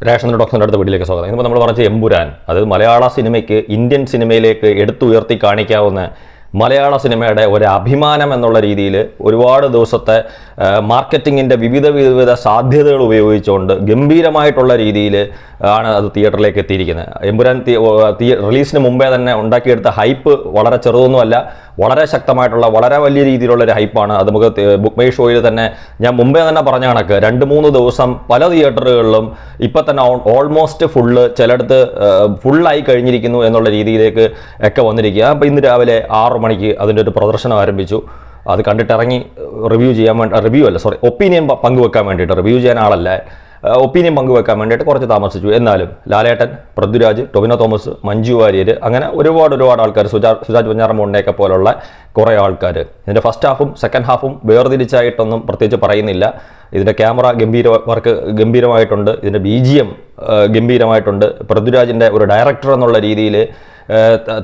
Ration ഡോക്ടറിൻ്റെ അടുത്ത വീട്ടിലേക്ക് സ്വാഗതം. ഇന്നിപ്പോൾ നമ്മൾ പറഞ്ഞ എമ്പുരാൻ, അത് മലയാള സിനിമയ്ക്ക് ഇന്ത്യൻ സിനിമയിലേക്ക് എടുത്തുയർത്തി കാണിക്കാവുന്ന മലയാള സിനിമയുടെ ഒരു അഭിമാനം എന്നുള്ള രീതിയിൽ ഒരുപാട് ദിവസത്തെ മാർക്കറ്റിങ്ങിൻ്റെ വിവിധ സാധ്യതകൾ ഉപയോഗിച്ചുകൊണ്ട് ഗംഭീരമായിട്ടുള്ള രീതിയിൽ ആണ് അത് തിയേറ്ററിലേക്ക് എത്തിയിരിക്കുന്നത്. എമ്പുരാൻ റിലീസിന് മുമ്പേ തന്നെ ഉണ്ടാക്കിയെടുത്ത ഹൈപ്പ് വളരെ ചെറുതൊന്നുമല്ല, വളരെ ശക്തമായിട്ടുള്ള വളരെ വലിയ രീതിയിലുള്ള ഒരു ഹൈപ്പാണ്. അത് നമുക്ക് ബുക്ക് മൈ ഷോയിൽ തന്നെ ഞാൻ മുമ്പേ തന്നെ പറഞ്ഞ കണക്ക് 2-3 ദിവസം പല തിയേറ്ററുകളിലും ഇപ്പം തന്നെ ഓൾമോസ്റ്റ് ഫുള്ള്, ചിലയിടത്ത് ഫുള്ളായി കഴിഞ്ഞിരിക്കുന്നു എന്നുള്ള രീതിയിലേക്ക് ഒക്കെ വന്നിരിക്കുക. അപ്പോൾ ഇന്ന് രാവിലെ 6 മണിക്ക് അതിൻ്റെ ഒരു പ്രദർശനം ആരംഭിച്ചു. അത് കണ്ടിട്ടിറങ്ങി ഒപ്പീനിയൻ പങ്കുവെക്കാൻ വേണ്ടിയിട്ട്, റിവ്യൂ ചെയ്യാൻ ആളല്ല, ഒപ്പീനിയൻ പങ്കുവെക്കാൻ വേണ്ടിയിട്ട് കുറച്ച് താമസിച്ചു. എന്നാലും ലാലേട്ടൻ, പൃഥ്വിരാജ്, ടൊവിനോ തോമസ്, മഞ്ജു വാര്യർ, അങ്ങനെ ഒരുപാട് ആൾക്കാർ, സുരാജ് വെഞ്ഞാറമൂടിനെയൊക്കെ പോലുള്ള കുറേ ആൾക്കാർ. ഇതിൻ്റെ ഫസ്റ്റ് ഹാഫും സെക്കൻഡ് ഹാഫും വേർതിരിച്ചായിട്ടൊന്നും പ്രത്യേകിച്ച് പറയുന്നില്ല. ഇതിൻ്റെ ക്യാമറ വർക്ക് ഗംഭീരമായിട്ടുണ്ട്, ഇതിൻ്റെ BGM ഗംഭീരമായിട്ടുണ്ട്. പൃഥ്വിരാജിൻ്റെ ഒരു ഡയറക്ടർ എന്നുള്ള രീതിയിൽ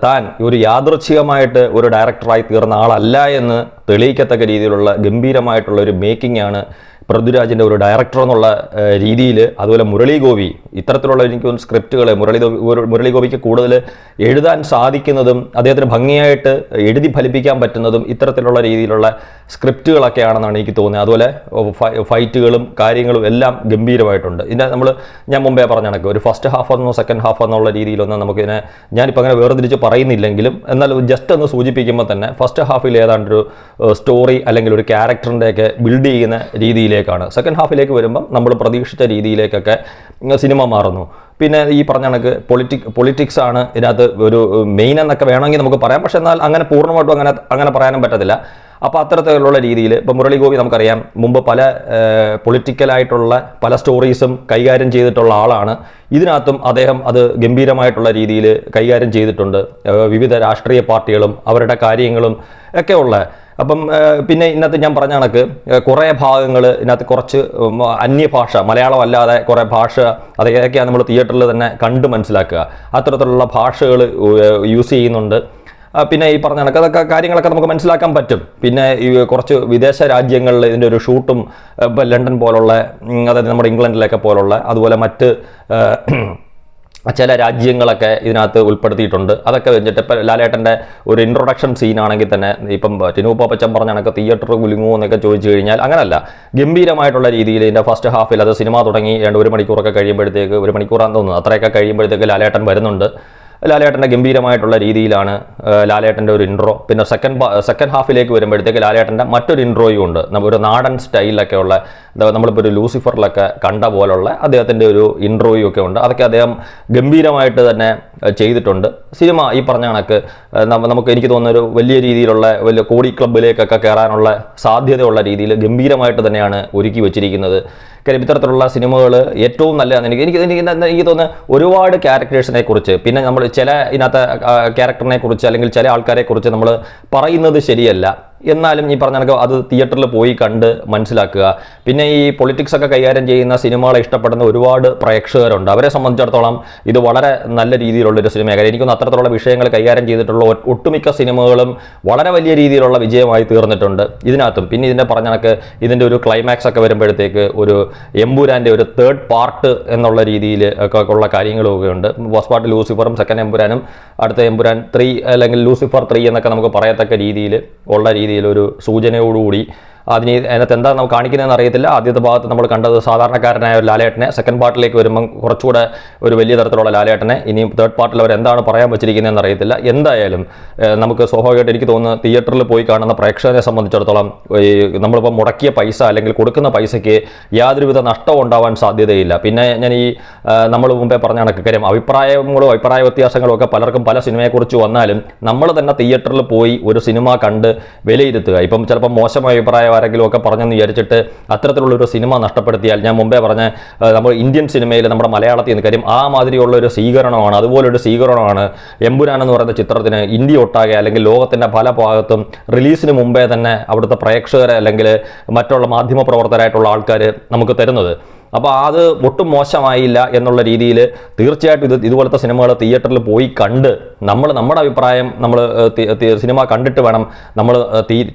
താൻ ഒരു യാദൃച്ഛികമായിട്ട് ഒരു ഡയറക്ടറായി തീർന്ന ആളല്ല എന്ന് തെളിയിക്കത്തക്ക രീതിയിലുള്ള ഗംഭീരമായിട്ടുള്ള ഒരു മേക്കിംഗ് ആണ് പൃഥ്വിരാജിൻ്റെ ഒരു ഡയറക്ടർ എന്നുള്ള രീതിയിൽ. അതുപോലെ മുരളി ഗോപി, ഇത്തരത്തിലുള്ള എനിക്ക് സ്ക്രിപ്റ്റുകൾ മുരളി ഗോപിക്ക് കൂടുതൽ എഴുതാൻ സാധിക്കുന്നതും അദ്ദേഹത്തിന് ഭംഗിയായിട്ട് എഴുതി ഫലിപ്പിക്കാൻ പറ്റുന്നതും ഇത്തരത്തിലുള്ള രീതിയിലുള്ള സ്ക്രിപ്റ്റുകളൊക്കെയാണെന്നാണ് എനിക്ക് തോന്നുന്നത്. അതുപോലെ ഫൈറ്റുകളും കാര്യങ്ങളും എല്ലാം ഗംഭീരമായിട്ടുണ്ട്. ഇതിനെ ഞാൻ മുമ്പേ പറഞ്ഞ കണക്ക് ഒരു ഫസ്റ്റ് ഹാഫ് എന്നോ സെക്കൻഡ് ഹാഫ് എന്നുള്ള രീതിയിലൊന്നും നമുക്കിതിനെ ഞാനിപ്പോൾ അങ്ങനെ വേർതിരിച്ച് പറയുന്നില്ലെങ്കിലും, എന്നാൽ ജസ്റ്റ് ഒന്ന് സൂചിപ്പിക്കുമ്പോൾ തന്നെ ഫസ്റ്റ് ഹാഫിൽ ഏതാണ്ടൊരു സ്റ്റോറി അല്ലെങ്കിൽ ഒരു ക്യാരക്ടറിൻ്റെയൊക്കെ ബിൽഡ് ചെയ്യുന്ന രീതിയിലേക്കാണ്. സെക്കൻഡ് ഹാഫിലേക്ക് വരുമ്പം നമ്മൾ പ്രതീക്ഷിച്ച രീതിയിലേക്കൊക്കെ സിനിമ മാറുന്നു. പിന്നെ ഈ പറഞ്ഞ കണക്ക് പൊളിറ്റിക്സ് ആണ് ഇതിനകത്ത് ഒരു മെയിൻ എന്നൊക്കെ വേണമെങ്കിൽ നമുക്ക് പറയാം. പക്ഷെ എന്നാൽ അങ്ങനെ പൂർണ്ണമായിട്ടും അങ്ങനെ പറയാനും പറ്റത്തില്ല. അപ്പോൾ അത്തരത്തിലുള്ള രീതിയിൽ ഇപ്പോൾ മുരളി ഗോപി നമുക്കറിയാം, മുമ്പ് പല പൊളിറ്റിക്കലായിട്ടുള്ള പല സ്റ്റോറീസും കൈകാര്യം ചെയ്തിട്ടുള്ള ആളാണ്. ഇതിനകത്തും അദ്ദേഹം അത് ഗംഭീരമായിട്ടുള്ള രീതിയിൽ കൈകാര്യം ചെയ്തിട്ടുണ്ട്. വിവിധ രാഷ്ട്രീയ പാർട്ടികളും അവരുടെ കാര്യങ്ങളും ഒക്കെ ഉള്ള. അപ്പം പിന്നെ ഇതിനകത്ത് ഞാൻ പറഞ്ഞ കണക്ക് കുറേ ഭാഗങ്ങൾ ഇതിനകത്ത് കുറച്ച് അന്യഭാഷ, മലയാളം അല്ലാതെ കുറേ ഭാഷ, അതൊക്കെയാണ് നമ്മൾ തിയേറ്ററിൽ തന്നെ കണ്ട് മനസ്സിലാക്കുക. അത്തരത്തിലുള്ള ഭാഷകൾ യൂസ് ചെയ്യുന്നുണ്ട്. പിന്നെ ഈ പറഞ്ഞ കണക്ക് അതൊക്കെ കാര്യങ്ങളൊക്കെ നമുക്ക് മനസ്സിലാക്കാൻ പറ്റും. പിന്നെ ഈ കുറച്ച് വിദേശ രാജ്യങ്ങളിൽ ഇതിൻ്റെ ഒരു ഷൂട്ടും, ഇപ്പോൾ ലണ്ടൻ പോലുള്ള, അതായത് നമ്മുടെ ഇംഗ്ലണ്ടിലൊക്കെ പോലുള്ള, അതുപോലെ മറ്റ് ചില രാജ്യങ്ങളൊക്കെ ഇതിനകത്ത് ഉൾപ്പെടുത്തിയിട്ടുണ്ട്. അതൊക്കെ വെച്ചിട്ട് ഇപ്പം ലാലേട്ടൻ്റെ ഒരു ഇൻട്രൊഡക്ഷൻ സീനാണെങ്കിൽ തന്നെ ഇപ്പം ടിനു പാപ്പച്ചൻ പറഞ്ഞ കണക്ക് തിയേറ്റർ കുലുങ്ങുമോ എന്നൊക്കെ ചോദിച്ചു കഴിഞ്ഞാൽ അങ്ങനല്ല, ഗംഭീരമായിട്ടുള്ള രീതിയിൽ ഇതിൻ്റെ ഫസ്റ്റ് ഹാഫിൽ അത് സിനിമ തുടങ്ങി 1 മണിക്കൂറൊക്കെ കഴിയുമ്പോഴത്തേക്ക്, 1 മണിക്കൂറാന്ന് തോന്നുന്നു, അത്രയൊക്കെ കഴിയുമ്പോഴത്തേക്ക് ലാലേട്ടൻ വരുന്നുണ്ട്. ലാലേട്ടൻ്റെ ഗംഭീരമായിട്ടുള്ള രീതിയിലാണ് ലാലേട്ടൻ്റെ ഒരു ഇൻട്രോ. പിന്നെ സെക്കൻഡ് ഹാഫിലേക്ക് വരുമ്പോഴത്തേക്ക് ലാലേട്ടൻ്റെ മറ്റൊരു ഇൻട്രോയും ഉണ്ട്. ഒരു നാടൻ സ്റ്റൈലിലൊക്കെ ഉള്ള, നമ്മളിപ്പോൾ ഒരു ലൂസിഫറിലൊക്കെ കണ്ട പോലുള്ള അദ്ദേഹത്തിൻ്റെ ഒരു ഇൻട്രോയും ഒക്കെ ഉണ്ട്. അതൊക്കെ അദ്ദേഹം ഗംഭീരമായിട്ട് തന്നെ ചെയ്തിട്ടുണ്ട്. സിനിമ ഈ പറഞ്ഞ കണക്ക് എനിക്ക് തോന്നുന്നൊരു വലിയ രീതിയിലുള്ള വലിയ കോടി ക്ലബിലേക്കൊക്കെ കയറാനുള്ള സാധ്യതയുള്ള രീതിയിൽ ഗംഭീരമായിട്ട് തന്നെയാണ് ഒരുക്കി വെച്ചിരിക്കുന്നത്. കാര്യം ഇത്തരത്തിലുള്ള സിനിമകൾ ഏറ്റവും നല്ലതാണ്. എനിക്ക് തോന്നുന്നത് ഒരുപാട് ക്യാരക്ടേഴ്സിനെ കുറിച്ച്, പിന്നെ നമ്മൾ ചില ഇതിനകത്ത് ക്യാരക്ടറിനെ കുറിച്ച് അല്ലെങ്കിൽ ചില ആൾക്കാരെ കുറിച്ച് നമ്മൾ പറയുന്നത് ശരിയല്ല. എന്നാലും ഈ പറഞ്ഞ കണക്ക് അത് തിയേറ്ററിൽ പോയി കണ്ട് മനസ്സിലാക്കുക. പിന്നെ ഈ പൊളിറ്റിക്സ് ഒക്കെ കൈകാര്യം ചെയ്യുന്ന സിനിമകളെ ഇഷ്ടപ്പെടുന്ന ഒരുപാട് പ്രേക്ഷകരുണ്ട്. അവരെ സംബന്ധിച്ചിടത്തോളം ഇത് വളരെ നല്ല രീതിയിലുള്ളൊരു സിനിമയാണ്. കാര്യം എനിക്കൊന്ന് അത്തരത്തിലുള്ള വിഷയങ്ങൾ കൈകാര്യം ചെയ്തിട്ടുള്ള ഒട്ടുമിക്ക സിനിമകളും വളരെ വലിയ രീതിയിലുള്ള വിജയമായി തീർന്നിട്ടുണ്ട് ഇതിനകത്തും. പിന്നെ ഇതിൻ്റെ പറഞ്ഞ കണക്ക് ഇതിൻ്റെ ഒരു ക്ലൈമാക്സ് ഒക്കെ വരുമ്പോഴത്തേക്ക് ഒരു എമ്പുരാൻ്റെ ഒരു 3rd പാർട്ട് എന്നുള്ള രീതിയിൽ ഒക്കെ ഉള്ള കാര്യങ്ങളൊക്കെ ഉണ്ട്. ഫസ്റ്റ് പാർട്ട് ലൂസിഫറും സെക്കൻഡ് എമ്പുരാനും അടുത്ത എമ്പുരാൻ 3 അല്ലെങ്കിൽ ലൂസിഫർ 3 എന്നൊക്കെ നമുക്ക് പറയത്തക്ക രീതിയിൽ ഉള്ള രീതിയിലൊരു സൂചനയോടുകൂടി അതിനകത്ത് എന്താ നമുക്ക് കാണിക്കുന്നതെന്ന് അറിയത്തില്ല. ആദ്യത്തെ ഭാഗത്ത് നമ്മൾ കണ്ടത് സാധാരണക്കാരനായ ഒരു ലാലേട്ടനെ, സെക്കൻഡ് പാർട്ടിലേക്ക് വരുമ്പം കുറച്ചുകൂടെ ഒരു വലിയ തരത്തിലുള്ള ലാലേട്ടനെ, ഇനിയും 3rd പാർട്ടിൽ അവർ എന്താണ് പറയാൻ വെച്ചിരിക്കുന്നതെന്ന് അറിയത്തില്ല. എന്തായാലും നമുക്ക് സ്വാഭാവികമായിട്ട് എനിക്ക് തോന്നുന്നു തിയേറ്ററിൽ പോയി കാണുന്ന പ്രേക്ഷകരെ സംബന്ധിച്ചിടത്തോളം നമ്മളിപ്പോൾ മുടക്കിയ പൈസ അല്ലെങ്കിൽ കൊടുക്കുന്ന പൈസയ്ക്ക് യാതൊരുവിധ നഷ്ടവും ഉണ്ടാവാൻ സാധ്യതയില്ല. പിന്നെ ഞാൻ നമ്മൾ മുമ്പേ പറഞ്ഞ കണക്ക് കാര്യം അഭിപ്രായ വ്യത്യാസങ്ങളും ഒക്കെ പലർക്കും പല സിനിമയെക്കുറിച്ച് വന്നാലും നമ്മൾ തന്നെ തിയേറ്ററിൽ പോയി ഒരു സിനിമ കണ്ട് വിലയിരുത്തുക. ഇപ്പം ചിലപ്പോൾ മോശമായ അഭിപ്രായം ആരെങ്കിലും ഒക്കെ പറഞ്ഞെന്ന് വിചാരിച്ചിട്ട് അത്തരത്തിലുള്ളൊരു സിനിമ നഷ്ടപ്പെടുത്തിയാൽ, ഞാൻ മുമ്പേ പറഞ്ഞ നമ്മൾ ഇന്ത്യൻ സിനിമയിൽ നമ്മുടെ മലയാളത്തിൽ നിന്ന് കാര്യം ആ മാതിരിയുള്ള ഒരു സ്വീകരണമാണ്, അതുപോലൊരു സ്വീകരണമാണ് എമ്പുരാൻ എന്ന് പറയുന്ന ചിത്രത്തിന് ഇന്ത്യ ഒട്ടാകെ അല്ലെങ്കിൽ ലോകത്തിൻ്റെ പല ഭാഗത്തും റിലീസിന് മുമ്പേ തന്നെ അവിടുത്തെ പ്രേക്ഷകരെ അല്ലെങ്കിൽ മറ്റുള്ള മാധ്യമ പ്രവർത്തകരായിട്ടുള്ള ആൾക്കാർ നമുക്ക് തരുന്നത്. അപ്പോൾ അത് ഒട്ടും മോശമായില്ല എന്നുള്ള രീതിയിൽ തീർച്ചയായിട്ടും ഇതുപോലത്തെ സിനിമകൾ തിയേറ്ററിൽ പോയി കണ്ട് നമ്മുടെ അഭിപ്രായം നമ്മൾ സിനിമ കണ്ടിട്ട് വേണം നമ്മൾ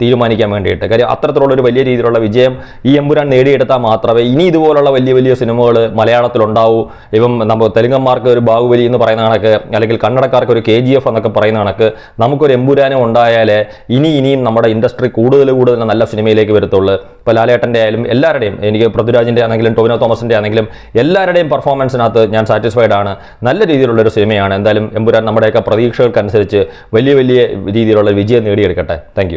തീരുമാനിക്കാൻ വേണ്ടിയിട്ട്. കാര്യം അത്തരത്തിലുള്ള ഒരു വലിയ രീതിയിലുള്ള വിജയം ഈ എമ്പുരാൻ നേടിയെടുത്താൽ മാത്രമേ ഇനി ഇതുപോലുള്ള വലിയ വലിയ സിനിമകൾ മലയാളത്തിലുണ്ടാവൂ. ഇപ്പം നമ്മൾ തെലുങ്കന്മാർക്ക് ഒരു ബാഹുബലി എന്ന് പറയുന്ന കണക്ക്, അല്ലെങ്കിൽ കന്നഡക്കാർക്ക് ഒരു KGF എന്നൊക്കെ പറയുന്ന കണക്ക് നമുക്കൊരു എമ്പുരാനും ഉണ്ടായാലേ ഇനിയും നമ്മുടെ ഇൻഡസ്ട്രി കൂടുതൽ നല്ല സിനിമയിലേക്ക് വരത്തുള്ളൂ. ഇപ്പോൾ ലാലേട്ടൻ്റെ ആയാലും എല്ലാവരുടെയും, എനിക്ക് പൃഥ്വിരാജിൻ്റെ ആണെങ്കിലും ടൊവിനോ തോമസിൻ്റെ ആണെങ്കിലും എല്ലാവരുടെയും പെർഫോമൻസിനകത്ത് ഞാൻ സാറ്റിസ്ഫൈഡ് ആണ്. നല്ല രീതിയിലുള്ളൊരു സിനിമയാണ്. എന്തായാലും എമ്പുരാൻ നമ്മുടെയൊക്കെ പ്രതീക്ഷകൾക്കനുസരിച്ച് വലിയ രീതിയിലുള്ള വിജയം നേടിയെടുക്കട്ടെ. Thank you.